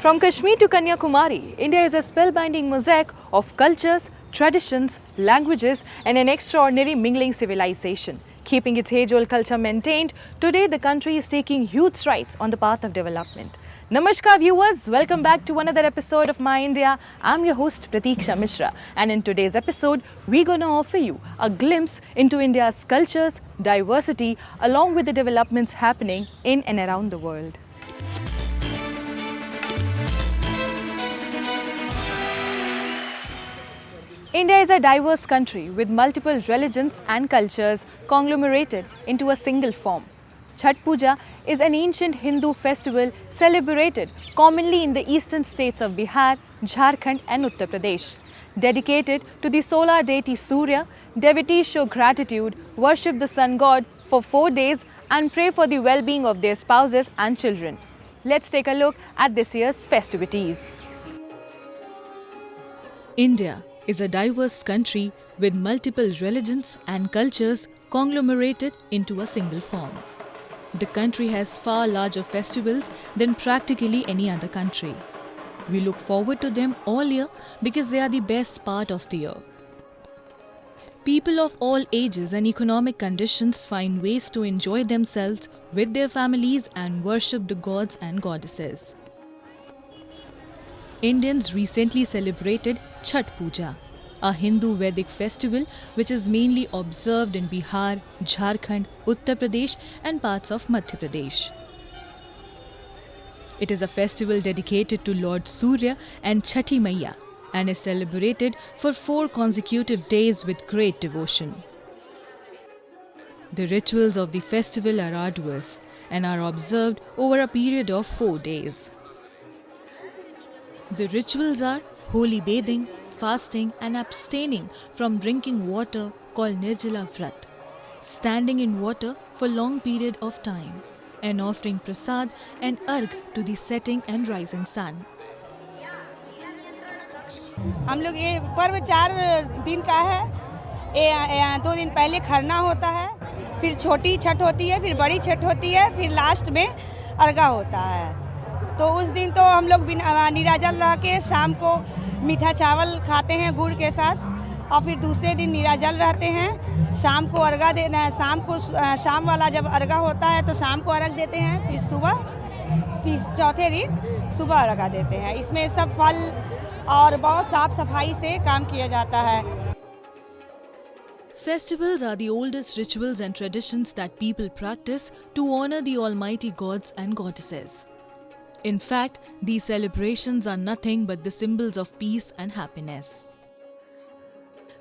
From Kashmir to Kanyakumari, India is a spellbinding mosaic of cultures, traditions, languages, and an extraordinary mingling civilization. Keeping its age-old culture maintained, today the country is taking huge strides on the path of development. Namaskar viewers, welcome back to another episode of My India. I'm your host Pratiksha Mishra, and in today's episode, we're going to offer you a glimpse into India's cultures, diversity, along with the developments happening in and around the world. India is a diverse country with multiple religions and cultures conglomerated into a single form. Chhath Puja is an ancient Hindu festival celebrated commonly in the eastern states of Bihar, Jharkhand and Uttar Pradesh. Dedicated to the solar deity Surya, devotees show gratitude, worship the sun god for 4 days and pray for the well-being of their spouses and children. Let's take a look at this year's festivities. India is a diverse country with multiple religions and cultures conglomerated into a single form. The country has far larger festivals than practically any other country. We look forward to them all year because they are the best part of the year. People of all ages and economic conditions find ways to enjoy themselves with their families and worship the gods and goddesses. Indians recently celebrated Chhath Puja, a Hindu Vedic festival which is mainly observed in Bihar, Jharkhand, Uttar Pradesh and parts of Madhya Pradesh. It is a festival dedicated to Lord Surya and Chhati Maiya and is celebrated for 4 consecutive days with great devotion. The rituals of the festival are arduous and are observed over a period of 4 days. The rituals are holy bathing, fasting and abstaining from drinking water called Nirjala Vrat, standing in water for long period of time and offering prasad and arg to the setting and rising sun. हम लोग ये पर्व 4 दिन का है। 2 दिन पहले खरना होता है, फिर छोटी छठ होती है, फिर बड़ी छठ होती है, फिर लास्ट में अर्घा होता है। तो उस दिन तो हम लोग निराजल रह के शाम को मीठा चावल खाते हैं गुड़ के साथ और फिर दूसरे दिन निराजल रहते हैं। शाम को अर्घा देना है, शाम वाला जब अर्घा होता है तो शाम को अर्घ देते हैं, फिर चौथे दिन सुबह अर्घा देते हैं। इसमें सब फल और बहुत साफ सफाई से काम किया जाता है। Festivals are the oldest rituals and traditions that people practice to honor the almighty gods and goddesses. In fact, these celebrations are nothing but the symbols of peace and happiness.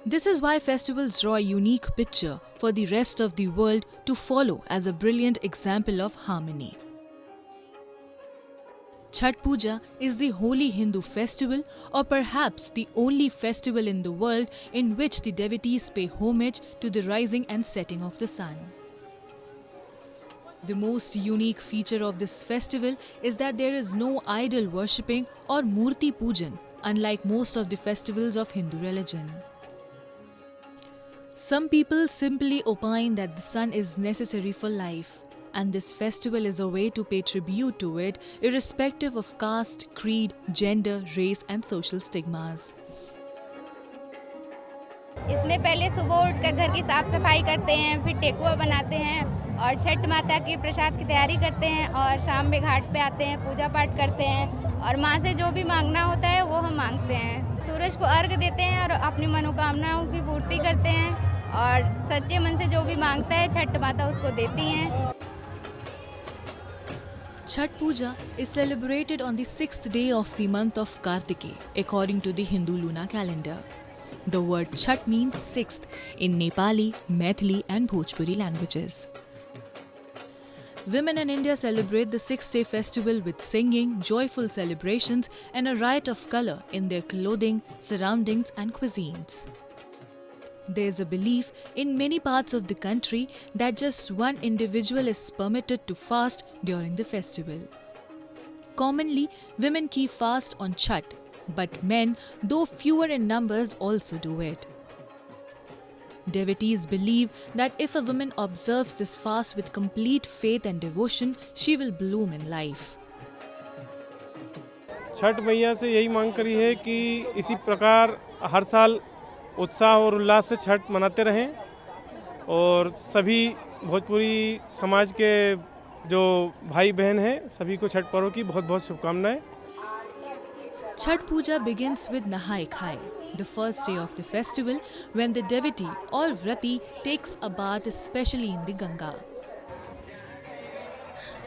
This is why festivals draw a unique picture for the rest of the world to follow as a brilliant example of harmony. Chhath Puja is the holy Hindu festival or perhaps the only festival in the world in which the devotees pay homage to the rising and setting of the sun. The most unique feature of this festival is that there is no idol worshipping or murti pujan, unlike most of the festivals of Hindu religion. Some people simply opine that the sun is necessary for life, and this festival is a way to pay tribute to it irrespective of caste, creed, gender, race and social stigmas. इसमें पहले सुबह उठकर घर की साफ सफाई करते हैं, फिर ठेकुआ बनाते हैं और छठ माता के प्रसाद की तैयारी करते हैं और शाम में घाट पे आते हैं, पूजा पाठ करते हैं और माँ से जो भी मांगना होता है वो हम मांगते हैं। सूरज को अर्घ देते हैं और अपनी मनोकामनाओं की पूर्ति करते हैं और सच्चे मन से जो भी मांगता है छठ माता उसको देती हैं। Chhath Puja is celebrated on the 6th day of the month of Kartik according to the Hindu lunar calendar. The word Chhath means 6th in Nepali, Maithili and Bhojpuri languages. Women in India celebrate the 6-day festival with singing, joyful celebrations and a riot of color in their clothing, surroundings and cuisines. There is a belief in many parts of the country that just one individual is permitted to fast during the festival. Commonly, women keep fast on Chhath, but men, though fewer in numbers, also do it. Devotees believe that if a woman observes this fast with complete faith and devotion, she will bloom in life. Chhath मैया से यही मांग करी है कि इसी प्रकार हर साल उत्साह और उल्लास से छठ मनाते रहें और सभी भोजपुरी समाज के जो भाई बहन हैं सभी को छठ पर्व की बहुत बहुत शुभकामनाएं। Chhath Puja begins with Nahai Khai, the first day of the festival when the devotee or Vrati takes a bath, especially in the Ganga.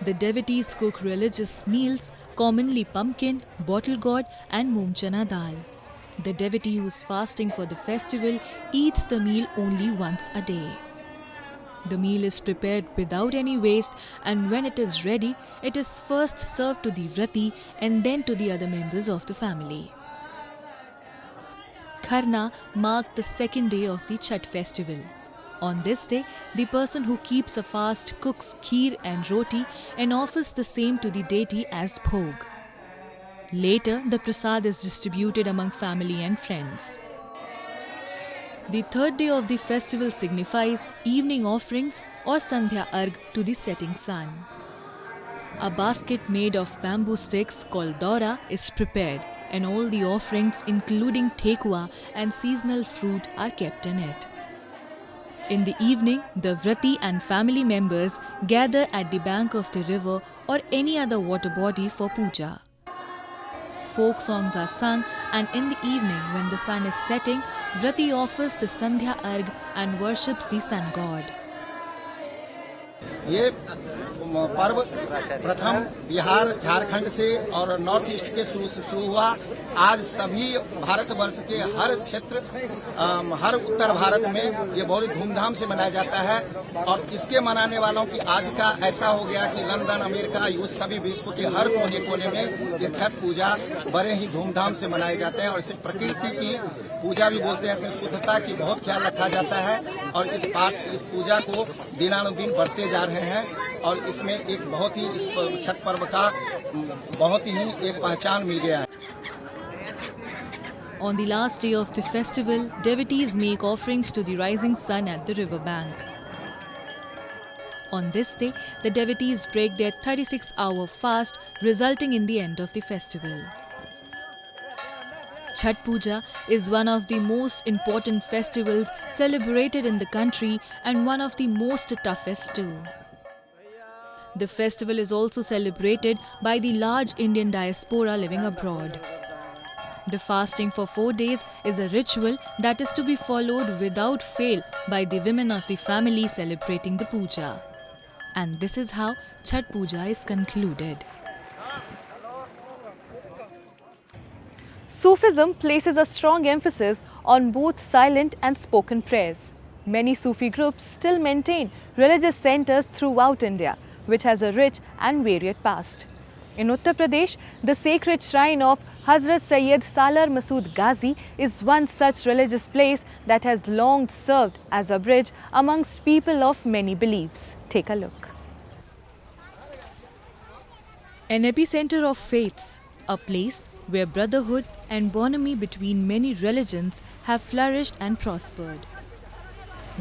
The devotees cook religious meals, commonly pumpkin, bottle gourd and moong chana dal. The devotee who is fasting for the festival eats the meal only once a day. The meal is prepared without any waste, and when it is ready, it is first served to the Vrati and then to the other members of the family. Kharna marked the second day of the Chhath festival. On this day, the person who keeps a fast cooks kheer and roti and offers the same to the deity as bhog. Later, the prasad is distributed among family and friends. The third day of the festival signifies evening offerings or Sandhya Arg to the setting sun. A basket made of bamboo sticks called Daura is prepared and all the offerings including thekua and seasonal fruit are kept in it. In the evening, the Vrati and family members gather at the bank of the river or any other water body for puja. Folk songs are sung, and in the evening when the sun is setting, Vrati offers the Sandhya Arg and worships the sun god. ये पर्व प्रथम बिहार झारखंड से और north east के शुरू हुआ। आज सभी भारतवर्ष के हर क्षेत्र हर उत्तर भारत में ये बहुत धूमधाम से मनाया जाता है और इसके मनाने वालों की आज का ऐसा हो गया कि लंदन, अमेरिका, यूएस सभी विश्व के हर कोने कोने में ये छठ पूजा बड़े ही धूमधाम से मनाए जाते हैं और इसे प्रकृति की पूजा भी बोलते हैं। इसमें शुद्धता की बहुत ख्याल रखा जाता है और इस पूजा को दिनानुदिन बढ़ते जा रहे हैं और इसमें एक बहुत ही इस छठ पर्व का बहुत ही एक पहचान मिल गया है। On the last day of the festival, devotees make offerings to the rising sun at the river bank. On this day, the devotees break their 36-hour fast, resulting in the end of the festival. Chhath Puja is one of the most important festivals celebrated in the country and one of the most toughest too. The festival is also celebrated by the large Indian diaspora living abroad. The fasting for 4 days is a ritual that is to be followed without fail by the women of the family celebrating the puja. And this is how Chhath Puja is concluded. Sufism places a strong emphasis on both silent and spoken prayers. Many Sufi groups still maintain religious centers throughout India, which has a rich and varied past. In Uttar Pradesh, the sacred shrine of Hazrat Syed Salar Masood Ghazi is one such religious place that has long served as a bridge amongst people of many beliefs. Take a look. An epicenter of faiths, a place where brotherhood and bonhomie between many religions have flourished and prospered.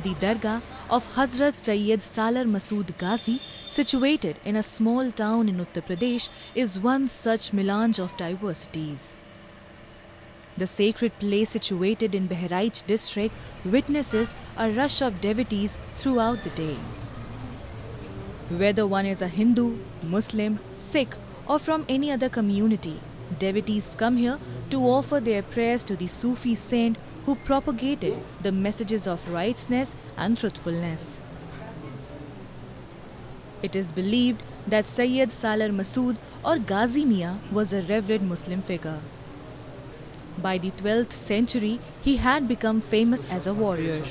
The Dargah of Hazrat Syed Salar Masood Ghazi, situated in a small town in Uttar Pradesh, is one such melange of diversities. The sacred place situated in Bahraich district witnesses a rush of devotees throughout the day. Whether one is a Hindu, Muslim, Sikh or from any other community, devotees come here to offer their prayers to the Sufi saint who propagated the messages of righteousness and truthfulness. It is believed that Syed Salar Masood or Ghazi Mian was a revered Muslim figure. By the 12th century, he had become famous as a warrior.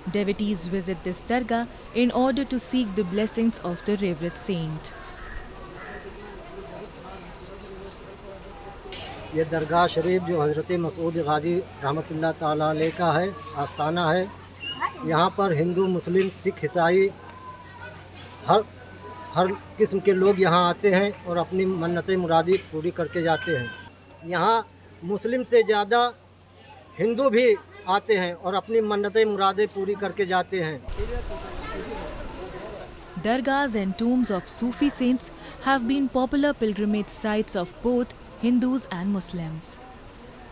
Devotees visit this Dargah in order to seek the blessings of the revered saint. ये दरगाह शरीफ जो हज़रत मसूद गाजी रहमतुल्लाह ताला अलैह का है, आस्थाना है। यहाँ पर हिंदू, मुस्लिम, सिख, ईसाई हर किस्म के लोग यहाँ आते हैं और अपनी मन्नतें मुरादी पूरी करके जाते हैं। यहाँ मुस्लिम से ज़्यादा हिंदू भी आते हैं और अपनी मन्नतें मुरादें पूरी करके जाते हैं। Dargahs and tombs of Sufi saints have been popular pilgrimage sites of both Hindus and Muslims.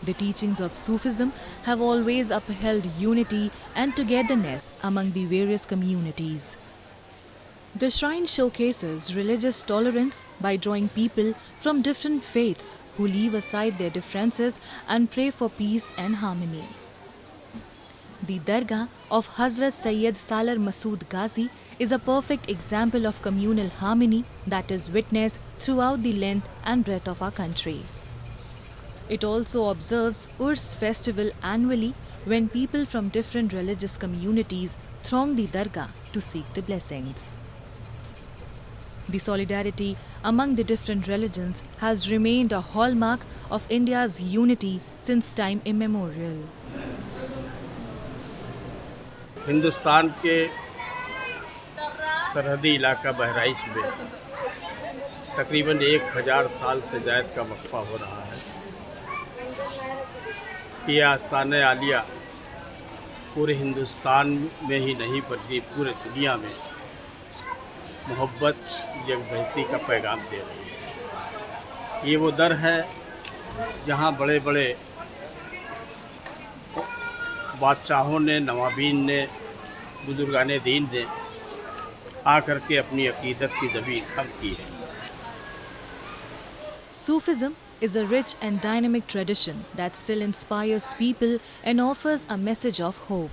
The teachings of Sufism have always upheld unity and togetherness among the various communities. The shrine showcases religious tolerance by drawing people from different faiths who leave aside their differences and pray for peace and harmony. The Dargah of Hazrat Syed Salar Masood Ghazi is a perfect example of communal harmony that is witnessed throughout the length and breadth of our country. It also observes Urs festival annually when people from different religious communities throng the Dargah to seek the blessings. The solidarity among the different religions has remained a hallmark of India's unity since time immemorial. Hindustan के सरहदी इलाका बहराइच में तकरीबन 1000 साल से ज़ायद का वक्फा हो रहा है। ये आस्तान आलिया पूरे हिंदुस्तान में ही नहीं बल्कि पूरे दुनिया में मोहब्बत यकजहती का पैगाम दे रही है। ये वो दर है जहाँ बड़े बड़े बादशाहों ने, नवाबीन ने, बुजुर्गान दीन ने आकर के अपनी अकीदत की ज़मीन खम की है। Sufism is a rich and dynamic tradition that still inspires people and offers a message of hope.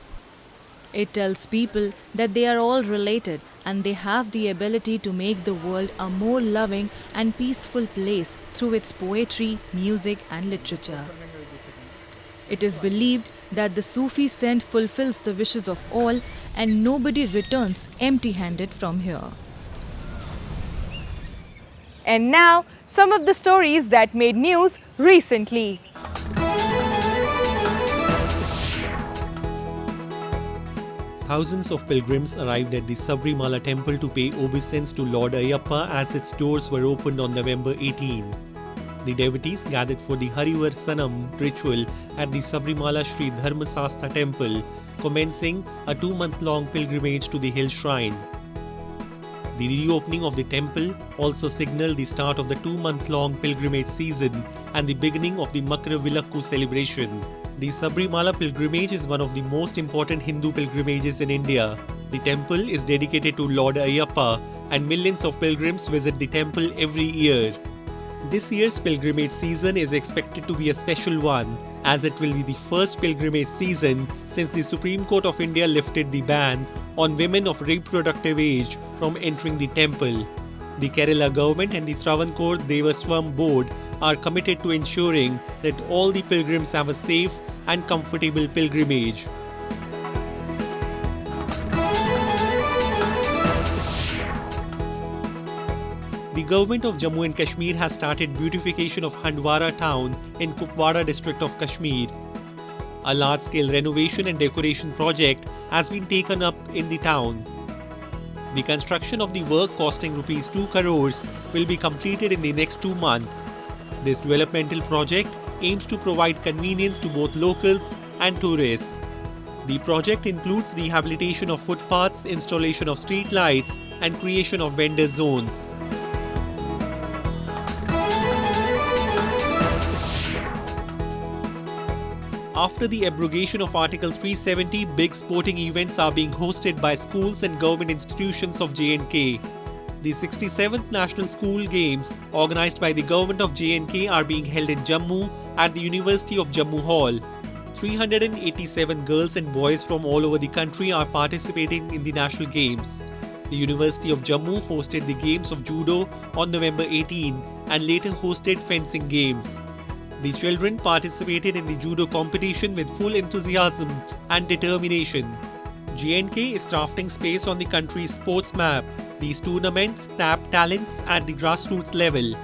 It tells people that they are all related and they have the ability to make the world a more loving and peaceful place through its poetry, music and literature. It is believed that the Sufi saint fulfills the wishes of all and nobody returns empty-handed from here. And now, some of the stories that made news recently. Thousands of pilgrims arrived at the Sabrimala temple to pay obeisance to Lord Ayyappa as its doors were opened on November 18. The devotees gathered for the Harivar Sanam ritual at the Sabrimala Sri Dharmasastha temple, commencing a 2-month-long pilgrimage to the hill shrine. The reopening of the temple also signaled the start of the 2-month-long pilgrimage season and the beginning of the Makra Vilakku celebration. The Sabrimala pilgrimage is one of the most important Hindu pilgrimages in India. The temple is dedicated to Lord Ayyappa and millions of pilgrims visit the temple every year. This year's pilgrimage season is expected to be a special one, as it will be the first pilgrimage season since the Supreme Court of India lifted the ban on women of reproductive age from entering the temple. The Kerala government and the Travancore Devaswam board are committed to ensuring that all the pilgrims have a safe and comfortable pilgrimage. The government of Jammu and Kashmir has started beautification of Handwara town in Kupwara district of Kashmir. A large-scale renovation and decoration project has been taken up in the town. The construction of the work costing Rs 2 crores will be completed in the next 2 months. This developmental project aims to provide convenience to both locals and tourists. The project includes rehabilitation of footpaths, installation of street lights, and creation of vendor zones. After the abrogation of Article 370, big sporting events are being hosted by schools and government institutions of J&K. The 67th National School Games, organized by the government of J&K, are being held in Jammu at the University of Jammu Hall. 387 girls and boys from all over the country are participating in the National Games. The University of Jammu hosted the Games of Judo on November 18 and later hosted fencing games. The children participated in the judo competition with full enthusiasm and determination. J&K is crafting space on the country's sports map. These tournaments tap talents at the grassroots level.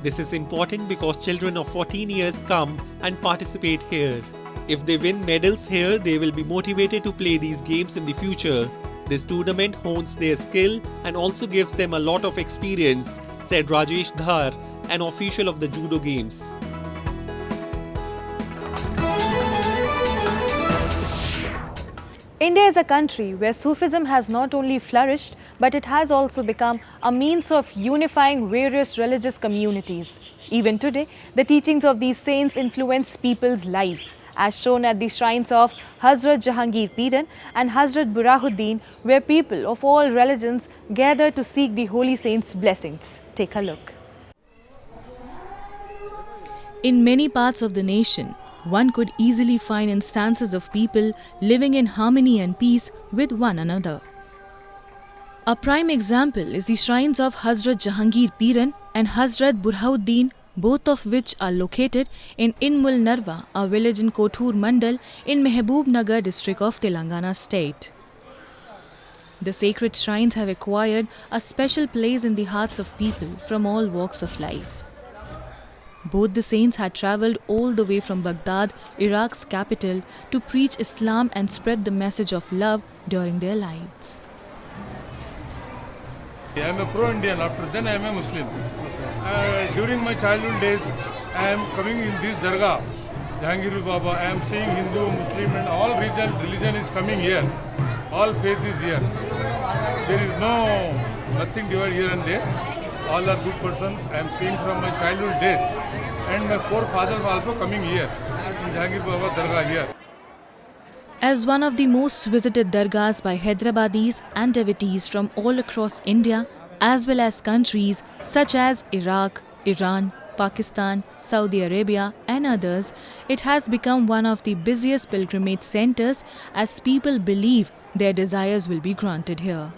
This is important because children of 14 years come and participate here. If they win medals here, they will be motivated to play these games in the future. This tournament hones their skill and also gives them a lot of experience, said Rajesh Dhar, an official of the judo games. India is a country where Sufism has not only flourished but it has also become a means of unifying various religious communities. Even today, the teachings of these saints influence people's lives, as shown at the shrines of Hazrat Jahangir Peeran and Hazrat Burhanuddin, where people of all religions gather to seek the holy saints' blessings. Take a look. In many parts of the nation, one could easily find instances of people living in harmony and peace with one another. A prime example is the shrines of Hazrat Jahangir Peeran and Hazrat Burhanuddin, both of which are located in Inmul Narva, a village in Kothur Mandal in Mehboob district of Telangana state. The sacred shrines have acquired a special place in the hearts of people from all walks of life. Both the saints had travelled all the way from Baghdad, Iraq's capital, to preach Islam and spread the message of love during their lives. I am a pro-Indian, after then I am a Muslim. During my childhood days, I am coming in this Dargah, Jahangir Baba. I am seeing Hindu, Muslim and all religion is coming here. All faith is here. There is nothing divided here and there. All are good person. I am seeing from my childhood days. And my forefathers also coming here, in Jahangir Baba Dargah here. As one of the most visited dargahs by Hyderabadis and devotees from all across India, as well as countries such as Iraq, Iran, Pakistan, Saudi Arabia and others, it has become one of the busiest pilgrimage centers as people believe their desires will be granted here.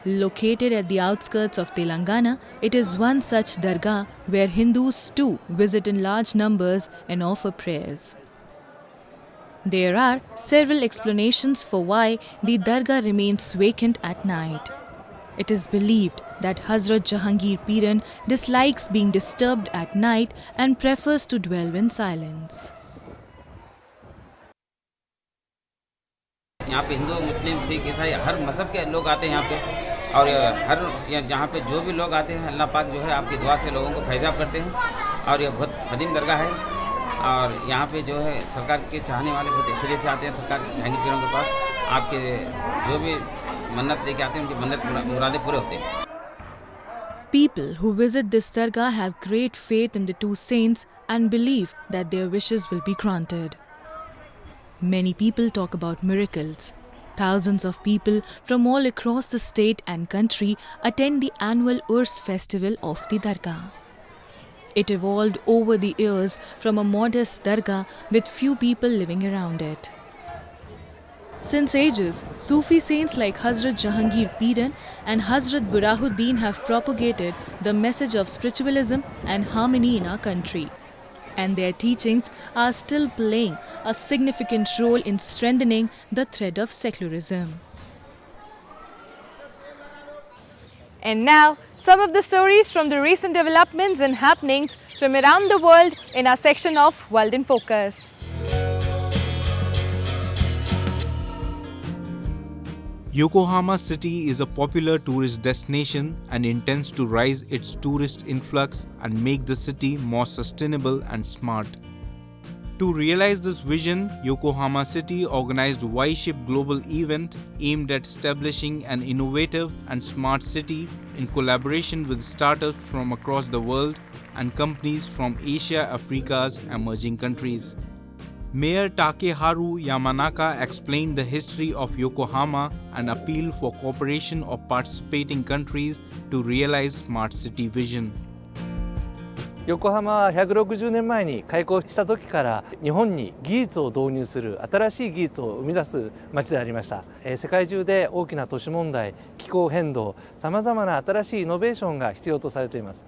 Located at the outskirts of Telangana, it is one such dargah where Hindus too visit in large numbers and offer prayers. There are several explanations for why the dargah remains vacant at night. It is believed that Hazrat Jahangir Peeran dislikes being disturbed at night and prefers to dwell in silence. यहाँ पे हिंदू, मुस्लिम, सिख, ईसाई हर मज़हब के लोग आते हैं यहाँ पे, और हर यहाँ पे जो भी लोग आते हैं अल्लाह पाक जो है आपकी दुआ से लोगों को फैजाब करते हैं, और ये बहुत कदीम दरगाह है, और यहाँ पे जो है सरकार के चाहने वाले बहुत फिर से आते हैं सरकार जहांगीर पीरों के पास, आपके जो भी मन्नत लेके आते हैं उनकी मन्नत मुरादें पूरे होते हैं. People who visit this dargah have great faith in the two saints and believe that their wishes will be granted. Many people talk about miracles. Thousands of people from all across the state and country attend the annual Urs festival of the Dargah. It evolved over the years from a modest dargah with few people living around it. Since ages, Sufi saints like Hazrat Jahangir Peeran and Hazrat Burhanuddin have propagated the message of spiritualism and harmony in our country. And their teachings are still playing a significant role in strengthening the thread of secularism. And now, some of the stories from the recent developments and happenings from around the world in our section of World in Focus. Yokohama city is a popular tourist destination and intends to rise its tourist influx and make the city more sustainable and smart. To realize this vision, Yokohama City organized Y-Ship Global event aimed at establishing an innovative and smart city in collaboration with startups from across the world and companies from Asia, Africa's emerging countries. Mayor Takeharu Yamanaka explained the history of Yokohama and appealed for cooperation of participating countries to realize smart city vision. 横浜は160年前に開港した時から日本に技術を導入する新しい技術を生み出す町でありました。世界中で大きな都市問題、気候変動、さまざまな新しいイノベーションが必要とされています。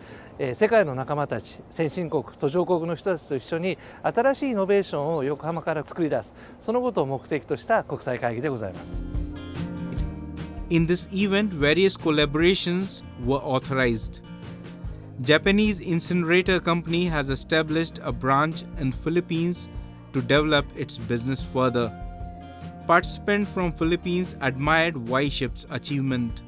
世界の仲間たち、先進国、途上国の人たちと一緒に新しいイノベーションを横浜から作り出す、そのことを目的とした国際会議でございます。In this event, various collaborations were authorized. Japanese incinerator company has established a branch in Philippines to develop its business further. Participants from Philippines admired Y-Ship's achievement.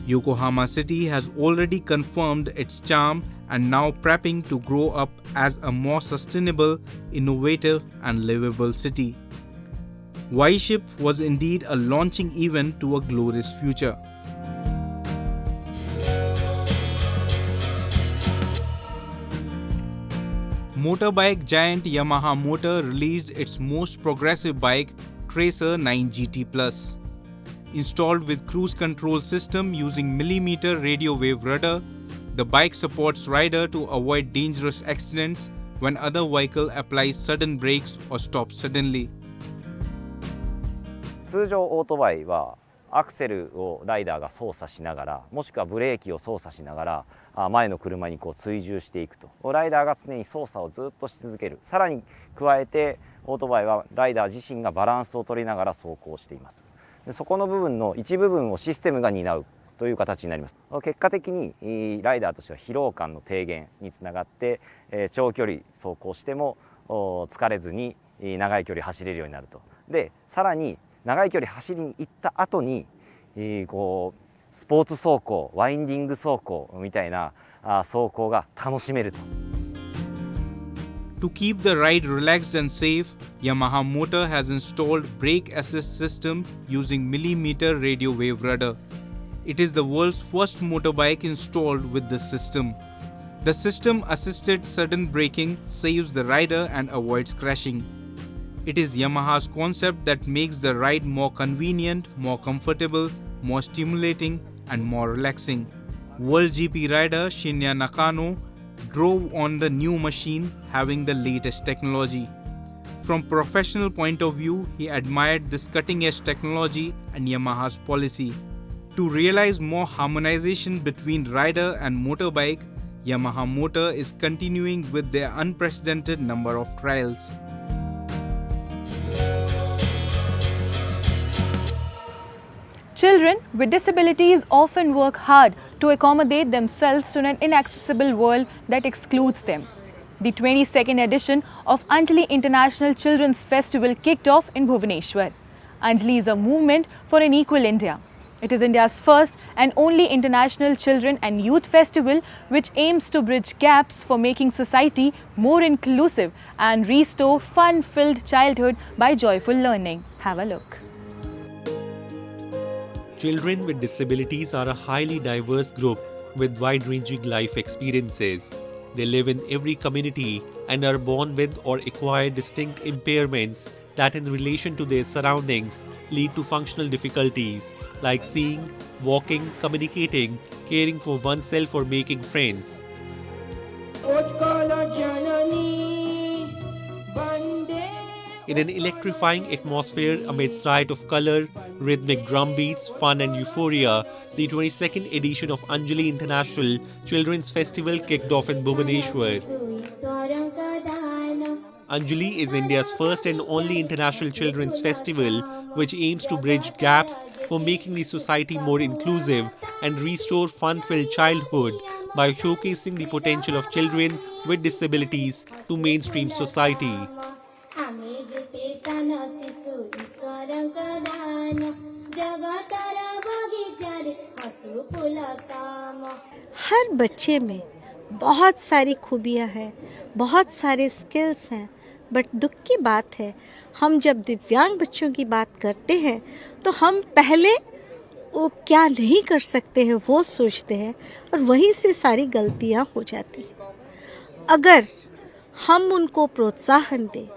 Yokohama City has already confirmed its charm and now prepping to grow up as a more sustainable, innovative and livable city. Y-Ship was indeed a launching event to a glorious future. Motorbike giant Yamaha Motor released its most progressive bike, Tracer 9 GT Plus. Installed with cruise control system using millimeter radio wave rudder, the bike supports rider to avoid dangerous accidents when other vehicle applies sudden brakes or stops suddenly. 通常オートバイはアクセルをライダーが操作しながら、もしくはブレーキを操作しながら前の車に追従していくと、ライダーが常に操作をずっとし続ける。さらに加えてオートバイはライダー自身がバランスを取りながら走行しています。でそこの部分の一部分をシステムが担うという形になります。結果的にライダーとしては疲労感の低減につながって、長距離走行しても疲れずに長い距離走れるようになると。でさらに長い距離走りに行った後にスポーツ走行、ワインディング走行みたいな走行が楽しめると。To keep the ride relaxed and safe, Yamaha Motor has installed brake assist system using millimeter radio wave rudder. It is the world's first motorbike installed with this system. The system-assisted sudden braking saves the rider and avoids crashing. It is Yamaha's concept that makes the ride more convenient, more comfortable, more stimulating and more relaxing. World GP rider Shinya Nakano drove on the new machine having the latest technology. From professional point of view, he admired this cutting-edge technology and Yamaha's policy. To realize more harmonization between rider and motorbike, Yamaha Motor is continuing with their unprecedented number of trials. Children with disabilities often work hard to accommodate themselves to an inaccessible world that excludes them. The 22nd edition of Anjali International Children's Festival kicked off in Bhubaneswar. Anjali is a movement for an equal India. It is India's first and only international children and youth festival which aims to bridge gaps for making society more inclusive and restore fun-filled childhood by joyful learning. Have a look. Children with disabilities are a highly diverse group with wide-ranging life experiences. They live in every community and are born with or acquire distinct impairments that in relation to their surroundings lead to functional difficulties like seeing, walking, communicating, caring for oneself or making friends. In an electrifying atmosphere amidst riot of colour, rhythmic drum beats, fun and euphoria, the 22nd edition of Anjali International Children's Festival kicked off in Bhubaneswar. Anjali is India's first and only international children's festival which aims to bridge gaps for making the society more inclusive and restore fun-filled childhood by showcasing the potential of children with disabilities to mainstream society. हर बच्चे में बहुत सारी खूबियाँ हैं, बहुत सारे skills हैं, but दुख की बात है हम जब दिव्यांग बच्चों की बात करते हैं तो हम पहले वो क्या नहीं कर सकते हैं वो सोचते हैं और वहीं से सारी गलतियाँ हो जाती हैं। अगर हम उनको प्रोत्साहन दें,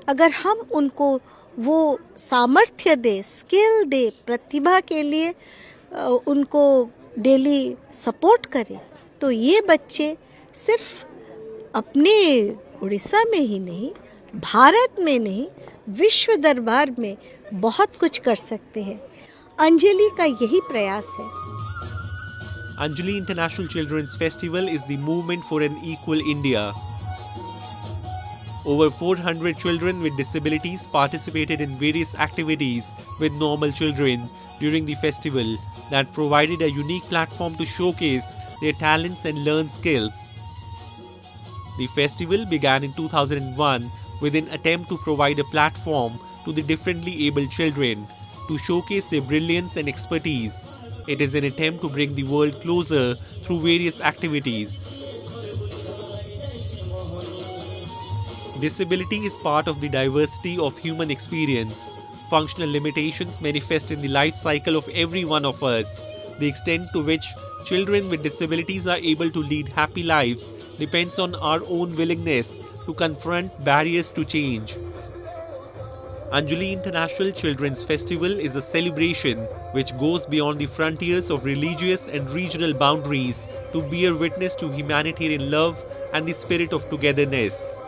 अगर हम उनको वो सामर्थ्य दे, स्किल दे, प्रतिभा के लिए उनको डेली सपोर्ट करें, तो ये बच्चे सिर्फ अपने उड़ीसा में ही नहीं, भारत में नहीं, विश्व दरबार में बहुत कुछ कर सकते हैं। अंजलि का यही प्रयास है। Anjali International Children's Festival is the movement for an equal India. Over 400 children with disabilities participated in various activities with normal children during the festival that provided a unique platform to showcase their talents and learn skills. The festival began in 2001 with an attempt to provide a platform to the differently abled children to showcase their brilliance and expertise. It is an attempt to bring the world closer through various activities. Disability is part of the diversity of human experience. Functional limitations manifest in the life cycle of every one of us. The extent to which children with disabilities are able to lead happy lives depends on our own willingness to confront barriers to change. Anjali International Children's Festival is a celebration which goes beyond the frontiers of religious and regional boundaries to bear witness to humanitarian love and the spirit of togetherness.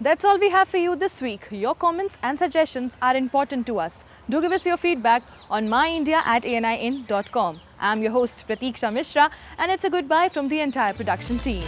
That's all we have for you this week. Your comments and suggestions are important to us. Do give us your feedback on myindia@anin.com. I'm your host Pratiksha Mishra, and it's a goodbye from the entire production team.